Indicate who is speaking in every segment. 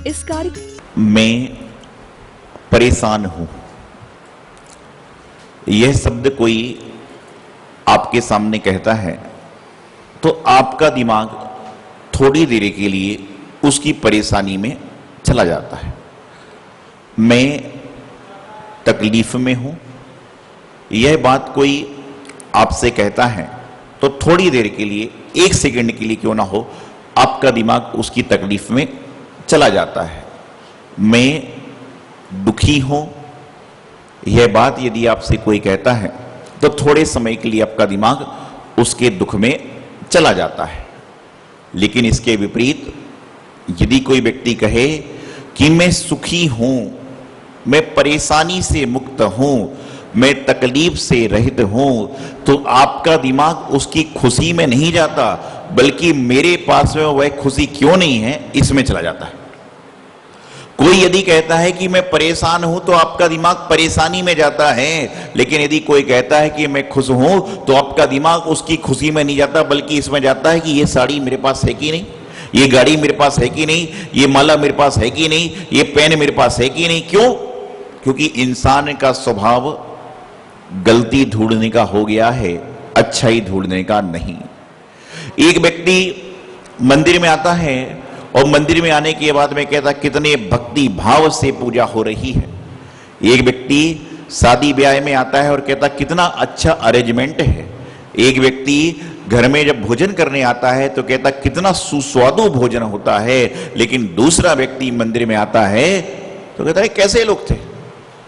Speaker 1: इस कार्य
Speaker 2: मैं परेशान हूं, यह शब्द कोई आपके सामने कहता है तो आपका दिमाग थोड़ी देर के लिए उसकी परेशानी में चला जाता है। मैं तकलीफ में हूं, यह बात कोई आपसे कहता है तो थोड़ी देर के लिए, एक सेकंड के लिए क्यों ना हो, आपका दिमाग उसकी तकलीफ में चला जाता है। मैं दुखी हूं, यह बात यदि आपसे कोई कहता है तो थोड़े समय के लिए आपका दिमाग उसके दुख में चला जाता है। लेकिन इसके विपरीत यदि कोई व्यक्ति कहे कि मैं सुखी हूं, मैं परेशानी से मुक्त हूं, मैं तकलीफ से रहित हूं, तो आपका दिमाग उसकी खुशी में नहीं जाता, बल्कि मेरे पास में वह खुशी क्यों नहीं है इसमें चला जाता है। कोई यदि कहता है कि मैं परेशान हूं तो आपका दिमाग परेशानी में जाता है, लेकिन यदि कोई कहता है कि मैं खुश हूं तो आपका दिमाग उसकी खुशी में नहीं जाता, बल्कि इसमें जाता है कि ये साड़ी मेरे पास है कि नहीं, ये गाड़ी मेरे पास है कि नहीं, ये माला मेरे पास है कि नहीं, ये पेन मेरे पास है कि नहीं। क्यों? क्योंकि इंसान का स्वभाव गलती ढूंढने का हो गया है, अच्छाई ढूंढने का नहीं। एक व्यक्ति मंदिर में आता है और मंदिर में आने के बाद में कहता कितने भक्ति भाव से पूजा हो रही है। एक व्यक्ति शादी ब्याह में आता है और कहता कितना अच्छा अरेंजमेंट है। एक व्यक्ति घर में जब भोजन करने आता है तो कहता कितना सुस्वादु भोजन होता है। लेकिन दूसरा व्यक्ति मंदिर में आता है तो कहता है कैसे लोग थे,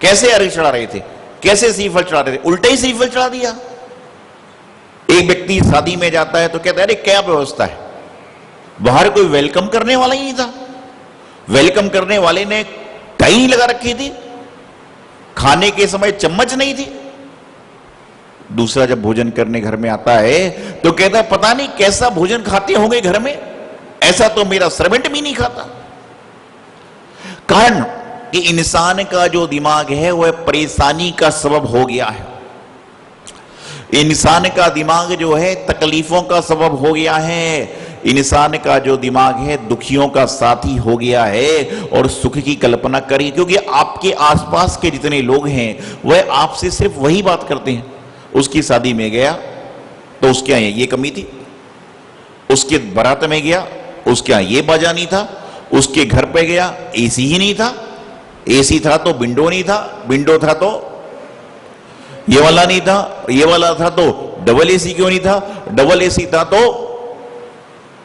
Speaker 2: कैसे अर्घ चढ़ा रहे थे, कैसे श्रीफल चढ़ा रहे थे, उल्टे ही श्रीफल चढ़ा दिया। एक व्यक्ति शादी में जाता है तो कहता है अरे क्या व्यवस्था है, बाहर कोई वेलकम करने वाला ही नहीं था, वेलकम करने वाले ने टाई नहीं लगा रखी थी, खाने के समय चम्मच नहीं थी। दूसरा जब भोजन करने घर में आता है तो कहता है पता नहीं कैसा भोजन खाते होंगे घर में, ऐसा तो मेरा सर्वेंट भी नहीं खाता। कारण कि इंसान का जो दिमाग है वह परेशानी का सबब हो गया है। इंसान का दिमाग जो है तकलीफों का सबब हो गया है। इंसान का जो दिमाग है दुखियों का साथी हो गया है। और सुख की कल्पना करिए, क्योंकि आपके आसपास के जितने लोग हैं वह आपसे सिर्फ वही बात करते हैं। उसकी शादी में गया तो उसके यहाँ ये कमी थी, उसके बारात में गया उसके यहाँ ये बाजा नहीं था, उसके घर पे गया एसी ही नहीं था, एसी था तो विंडो नहीं था, विंडो था तो ये वाला नहीं था, ये वाला था तो डबल एसी क्यों नहीं था, डबल एसी था तो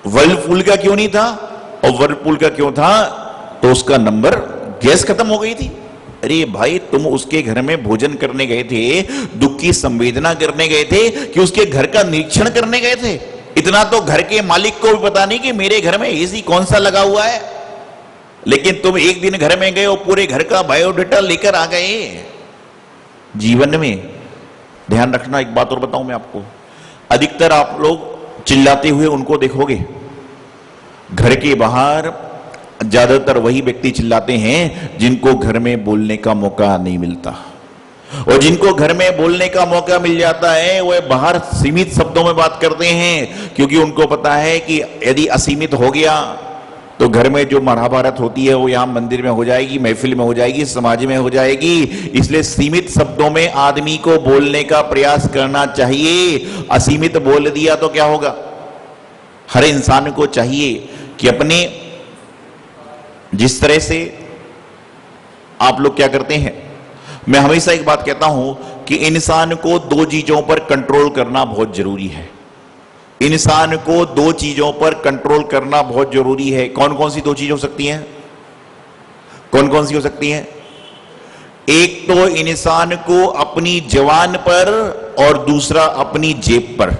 Speaker 2: वर्लपूल का क्यों नहीं था, और वर्लपूल का क्यों था तो उसका नंबर गैस खत्म हो गई थी। अरे भाई तुम उसके घर में भोजन करने गए थे, दुख की संवेदना करने गए थे कि उसके घर का निरीक्षण करने गए थे? इतना तो घर के मालिक को भी पता नहीं कि मेरे घर में एसी कौन सा लगा हुआ है। लेकिन तुम एक दिन घर में गए और पूरे घर का बायोडाटा लेकर आ गए। जीवन में ध्यान रखना, एक बात और बताऊं मैं आपको, अधिकतर आप लोग चिल्लाते हुए उनको देखोगे, घर के बाहर ज्यादातर वही व्यक्ति चिल्लाते हैं जिनको घर में बोलने का मौका नहीं मिलता। और जिनको घर में बोलने का मौका मिल जाता है वह बाहर सीमित शब्दों में बात करते हैं, क्योंकि उनको पता है कि यदि असीमित हो गया तो घर में जो महाभारत होती है वो यहां मंदिर में हो जाएगी, महफिल में हो जाएगी, समाज में हो जाएगी। इसलिए सीमित शब्दों में आदमी को बोलने का प्रयास करना चाहिए। असीमित बोल दिया तो क्या होगा? हर इंसान को चाहिए कि अपने जिस तरह से आप लोग क्या करते हैं, मैं हमेशा एक बात कहता हूं कि इंसान को दो चीजों पर कंट्रोल करना बहुत जरूरी है। इंसान को दो चीजों पर कंट्रोल करना बहुत जरूरी है। कौन कौन सी दो चीजें हो सकती हैं? कौन कौन सी हो सकती हैं? एक तो इंसान को अपनी जबान पर और दूसरा अपनी जेब पर।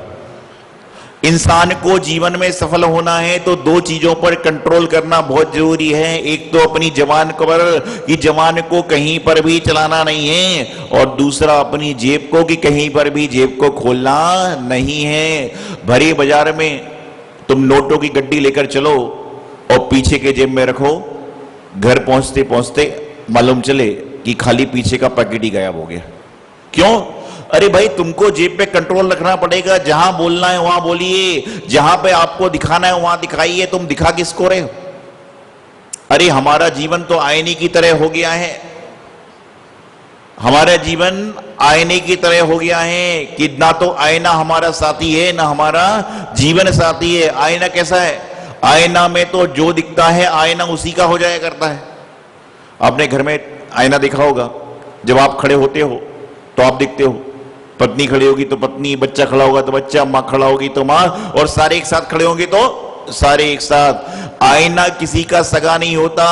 Speaker 2: इंसान को जीवन में सफल होना है तो दो चीजों पर कंट्रोल करना बहुत जरूरी है। एक तो अपनी जबान पर कि जबान को कहीं पर भी चलाना नहीं है, और दूसरा अपनी जेब को कि कहीं पर भी जेब को खोलना नहीं है। भरे बाजार में तुम नोटों की गड्डी लेकर चलो और पीछे के जेब में रखो, घर पहुंचते पहुंचते मालूम चले कि खाली पीछे का पैकेट ही गायब हो गया। क्यों? अरे भाई तुमको जेब पे कंट्रोल रखना पड़ेगा। जहां बोलना है वहां बोलिए, जहां पे आपको दिखाना है वहां दिखाइए। तुम दिखा किसको रहे हो? अरे हमारा जीवन तो आईने की तरह हो गया है, हमारा जीवन आईने की तरह हो गया है कि ना तो आईना हमारा साथी है ना हमारा जीवन साथी है। आईना कैसा है? आईना में तो जो दिखता है आईना उसी का हो जाया करता है। आपने घर में आईना देखा होगा, जब आप खड़े होते हो तो आप दिखते हो, पत्नी खड़ी होगी तो पत्नी, बच्चा खड़ा होगा तो बच्चा, मां खड़ा होगी तो मां, और सारे एक साथ खड़े होंगे तो सारे एक साथ। आईना किसी का सगा नहीं होता,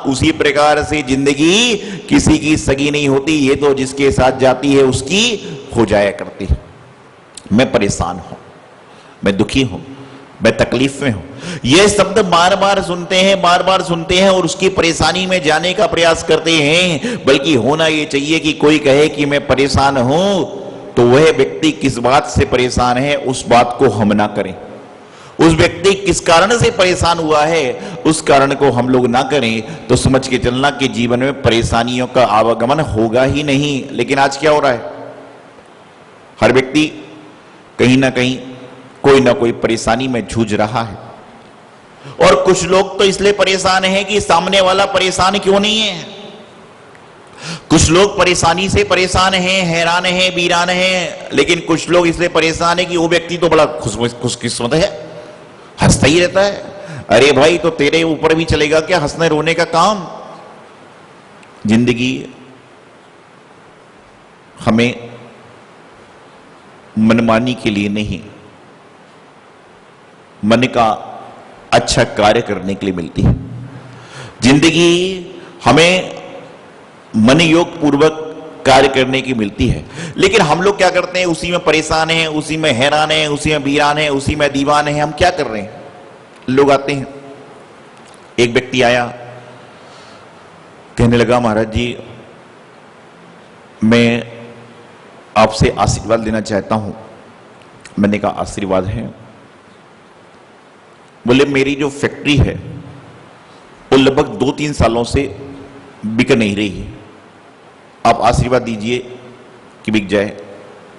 Speaker 2: उसी प्रकार से जिंदगी किसी की सगी नहीं होती, ये तो जिसके साथ जाती है उसकी हो जाया करती है। मैं परेशान हूं, मैं दुखी हूं, मैं तकलीफ में हूं, ये शब्द बार बार सुनते हैं, बार बार सुनते हैं और उसकी परेशानी में जाने का प्रयास करते हैं। बल्कि होना यह चाहिए कि कोई कहे कि मैं परेशान हूं तो वह व्यक्ति किस बात से परेशान है उस बात को हम ना करें, उस व्यक्ति किस कारण से परेशान हुआ है उस कारण को हम लोग ना करें, तो समझ के चलना कि जीवन में परेशानियों का आवागमन होगा ही नहीं। लेकिन आज क्या हो रहा है? हर व्यक्ति कहीं ना कहीं कोई ना कोई परेशानी में जूझ रहा है, और कुछ लोग तो इसलिए परेशान हैं कि सामने वाला परेशान क्यों नहीं है। कुछ लोग परेशानी से परेशान हैं, हैरान हैं, बीरान हैं, लेकिन कुछ लोग इसलिए परेशान है कि वो व्यक्ति तो बड़ा खुशकिस्मत है, हंसता ही रहता है। अरे भाई, तो तेरे ऊपर भी चलेगा क्या हंसने रोने का काम? जिंदगी हमें मनमानी के लिए नहीं, मन का अच्छा कार्य करने के लिए मिलती है। जिंदगी हमें मन योग पूर्वक कार्य करने की मिलती है, लेकिन हम लोग क्या करते हैं? उसी में परेशान हैं, उसी में हैरान हैं, उसी में बीरान हैं, उसी में दीवान हैं। हम क्या कर रहे हैं? लोग आते हैं, एक व्यक्ति आया, कहने लगा महाराज जी मैं आपसे आशीर्वाद लेना चाहता हूं। मैंने कहा आशीर्वाद है? बोले मेरी जो फैक्ट्री है वो लगभग 2-3 सालों से बिक नहीं रही है, आप आशीर्वाद दीजिए कि बिक जाए।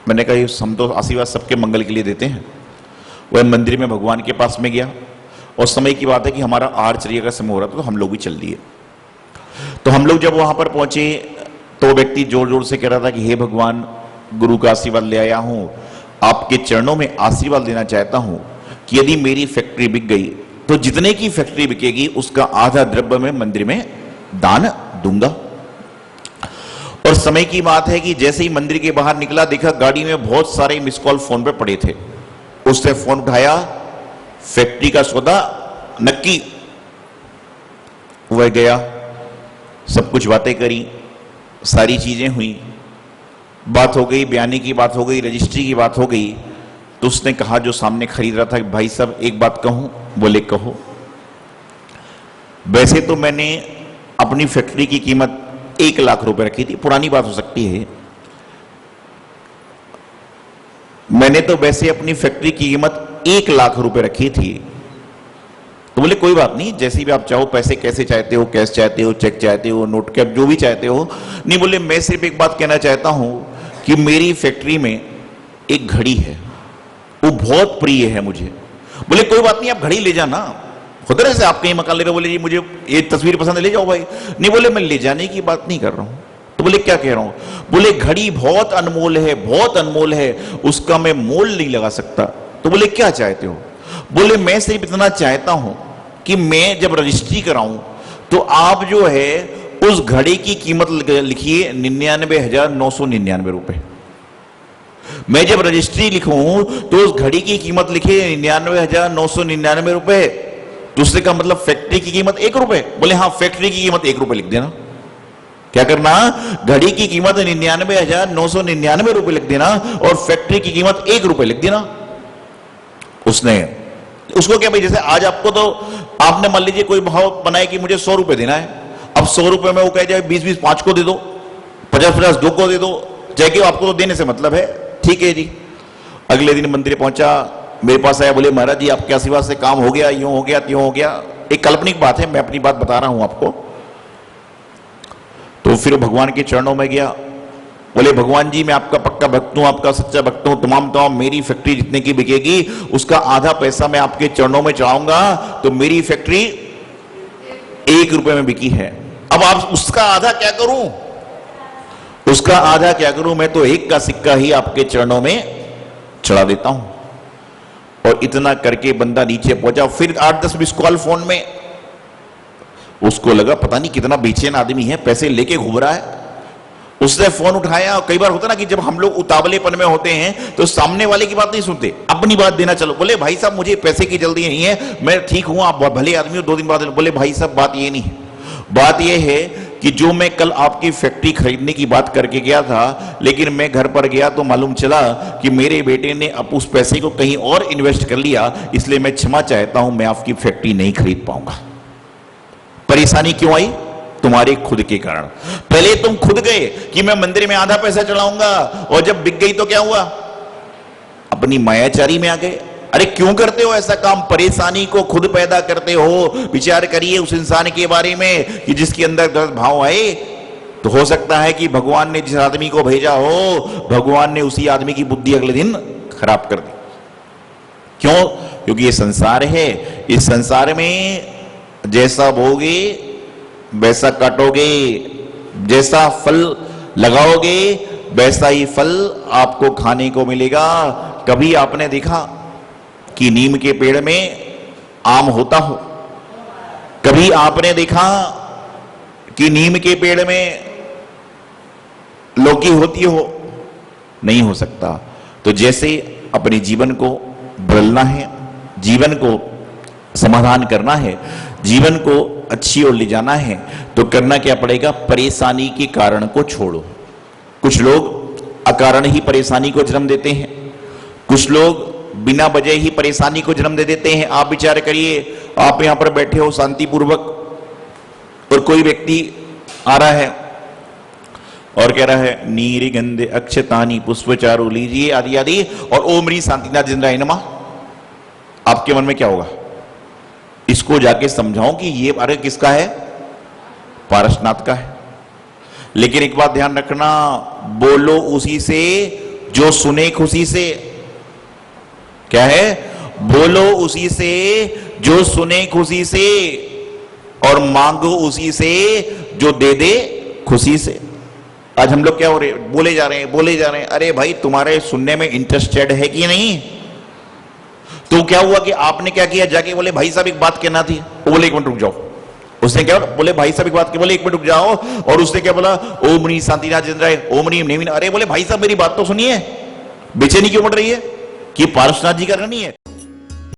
Speaker 2: मैंने कहा ये हम तो आशीर्वाद सबके मंगल के लिए देते हैं। वह मंदिर में भगवान के पास में गया, और समय की बात है कि हमारा आर्चरी का समय हो रहा था, तो हम लोग भी चल दिए। तो हम लोग जब वहां पर पहुंचे तो व्यक्ति जोर जोर से कह रहा था कि हे भगवान, गुरु का आशीर्वाद ले आया हूं, आपके चरणों में आशीर्वाद लेना चाहता हूं कि यदि मेरी फैक्ट्री बिक गई तो जितने की फैक्ट्री बिकेगी उसका आधा द्रव्य मैं मंदिर में दान दूंगा। और समय की बात है कि जैसे ही मंदिर के बाहर निकला, देखा गाड़ी में बहुत सारे मिस कॉल फोन पे पड़े थे। उसने फोन उठाया, फैक्ट्री का सौदा नक्की। वह गया, सब कुछ बातें करी, सारी चीजें हुई, बात हो गई, बयानी की बात हो गई, रजिस्ट्री की बात हो गई। तो उसने कहा जो सामने खरीद रहा था, भाई साहब एक बात कहूं? बोले कहो। वैसे तो मैंने अपनी फैक्ट्री की कीमत 1 लाख रुपए रखी थी, पुरानी बात हो सकती है। मैंने तो वैसे अपनी फैक्ट्री की कीमत 1 लाख रुपए रखी थी। तो बोले कोई बात नहीं, जैसे भी आप चाहो, पैसे कैसे चाहते हो, कैश चाहते हो, चेक चाहते हो, नोट कैप, जो भी चाहते हो। नहीं, बोले मैं सिर्फ एक बात कहना चाहता हूं कि मेरी फैक्ट्री में एक घड़ी है, वो बहुत प्रिय है मुझे। बोले कोई बात नहीं, आप घड़ी ले जाना, खुद से आप कहीं मकान ले रहे हो। बोले जी मुझे ये तस्वीर पसंद है, ले जाओ भाई। नहीं, बोले मैं ले जाने की बात नहीं कर रहा हूं। तो बोले क्या कह रहा हूं? बोले घड़ी बहुत अनमोल है, बहुत अनमोल है, उसका मैं मोल नहीं लगा सकता। तो बोले क्या चाहते हो? बोले मैं सिर्फ इतना चाहता हूं कि मैं जब रजिस्ट्री कराऊं तो आप जो है उस घड़ी की कीमत लिखिए 99,999 रुपए। मैं जब रजिस्ट्री लिखूं तो उस घड़ी की कीमत लिखिए 99,999 रुपए। दूसरे का मतलब फैक्ट्री की कीमत 1 रुपए। बोले हाँ, फैक्ट्री की कीमत 1 रुपए लिख देना। क्या करना? घड़ी की कीमत 99,999 रुपए लिख देना और फैक्ट्री की कीमत 1 रुपए लिख देना। उसको क्या भाई, जैसे आज आपको तो आपने मान लीजिए कोई भाव बनाए कि मुझे 100 रुपए देना है, अब 100 रुपए में वो कह जाए 20-20 5 को दे दो, 50-50 2 को दे दो, चाहे कि आपको तो देने से मतलब है। ठीक है जी। अगले दिन मंदिर पहुंचा, मेरे पास आया, बोले महाराज जी आपके आशीर्वाद से काम हो गया, यूं हो गया, त्यों हो गया। एक काल्पनिक बात है, मैं अपनी बात बता रहा हूं आपको। तो फिर भगवान के चरणों में गया, बोले भगवान जी मैं आपका पक्का भक्त हूं, आपका सच्चा भक्त हूं, तमाम मेरी फैक्ट्री जितने की बिकेगी उसका आधा पैसा मैं आपके चरणों में चढ़ाऊंगा, तो मेरी फैक्ट्री 1 रुपए में बिकी है। अब आप उसका आधा क्या करूं, उसका आधा क्या करूं, मैं तो 1 का सिक्का ही आपके चरणों में चढ़ा देता हूं। और इतना करके बंदा नीचे पहुंचा, फिर 8-10 मिस कॉल फोन में। उसको लगा पता नहीं कितना बेचैन आदमी है, पैसे लेके घूम रहा है। उसने फोन उठाया। और कई बार होता ना कि जब हम लोग उतावलेपन में होते हैं तो सामने वाले की बात नहीं सुनते, अपनी बात देना चलो। बोले भाई साहब मुझे पैसे की जल्दी नहीं है, मैं ठीक हूं, आप भले आदमी हो, 2 दिन बाद। बोले भाई साहब बात ये नहीं है, बात ये है कि जो मैं कल आपकी फैक्ट्री खरीदने की बात करके गया था, लेकिन मैं घर पर गया तो मालूम चला कि मेरे बेटे ने अब उस पैसे को कहीं और इन्वेस्ट कर लिया, इसलिए मैं क्षमा चाहता हूं, मैं आपकी फैक्ट्री नहीं खरीद पाऊंगा। परेशानी क्यों आई? तुम्हारे खुद के कारण। पहले तुम खुद गए कि मैं मंदिर में आधा पैसा चढ़ाऊंगा, और जब बिक गई तो क्या हुआ? अपनी मायाचारी में आ गए। अरे क्यों करते हो ऐसा काम? परेशानी को खुद पैदा करते हो। विचार करिए उस इंसान के बारे में कि जिसके अंदर गलत भाव आए। तो हो सकता है कि भगवान ने जिस आदमी को भेजा हो, भगवान ने उसी आदमी की बुद्धि अगले दिन खराब कर दी। क्यों? क्योंकि ये संसार है। इस संसार में जैसा बोगे वैसा काटोगे, जैसा फल लगाओगे वैसा ही फल आपको खाने को मिलेगा। कभी आपने देखा कि नीम के पेड़ में आम होता हो? कभी आपने देखा कि नीम के पेड़ में लौकी होती हो? नहीं हो सकता। तो जैसे अपने जीवन को बदलना है, जीवन को समाधान करना है, जीवन को अच्छी ओर ले जाना है, तो करना क्या पड़ेगा? परेशानी के कारण को छोड़ो। कुछ लोग अकारण ही परेशानी को जन्म देते हैं, कुछ लोग बिना वजह ही परेशानी को जन्म दे देते हैं। आप विचार करिए, आप यहां पर बैठे हो शांतिपूर्वक, और कोई व्यक्ति आ रहा है और कह रहा है नीर गंधे अक्षतानी पुष्पचारु लीजिए आदि आदि, और ओम ह्रीं शांतिनाथ जिंद्राय नमः। आपके मन में क्या होगा? इसको जाके समझाओ कि ये अरे किसका है? पारसनाथ का है। लेकिन एक बात ध्यान रखना, बोलो उसी से जो सुने खुशी से। क्या है? बोलो उसी से जो सुने खुशी से, और मांगो उसी से जो दे दे खुशी से। आज हम लोग क्या हो रहे, बोले जा रहे हैं, बोले जा रहे हैं। अरे भाई तुम्हारे सुनने में इंटरेस्टेड है कि नहीं? तो क्या हुआ कि आपने क्या किया, जाके बोले भाई साहब एक बात कहना थी। वो बोले 1 मिनट रुक जाओ। उसने क्या बोले, भाई साहब एक बात की, बोले 1 मिनट रुक जाओ। और उसने क्या बोला, ओम ह्रीं शांतिनाथ जिंद्राय, ओम ह्रीं नेमिन। अरे बोले भाई साहब मेरी बात तो सुनिए, बेचैनी क्यों बढ़ रही है? कि पारसनाथ जी का नहीं है।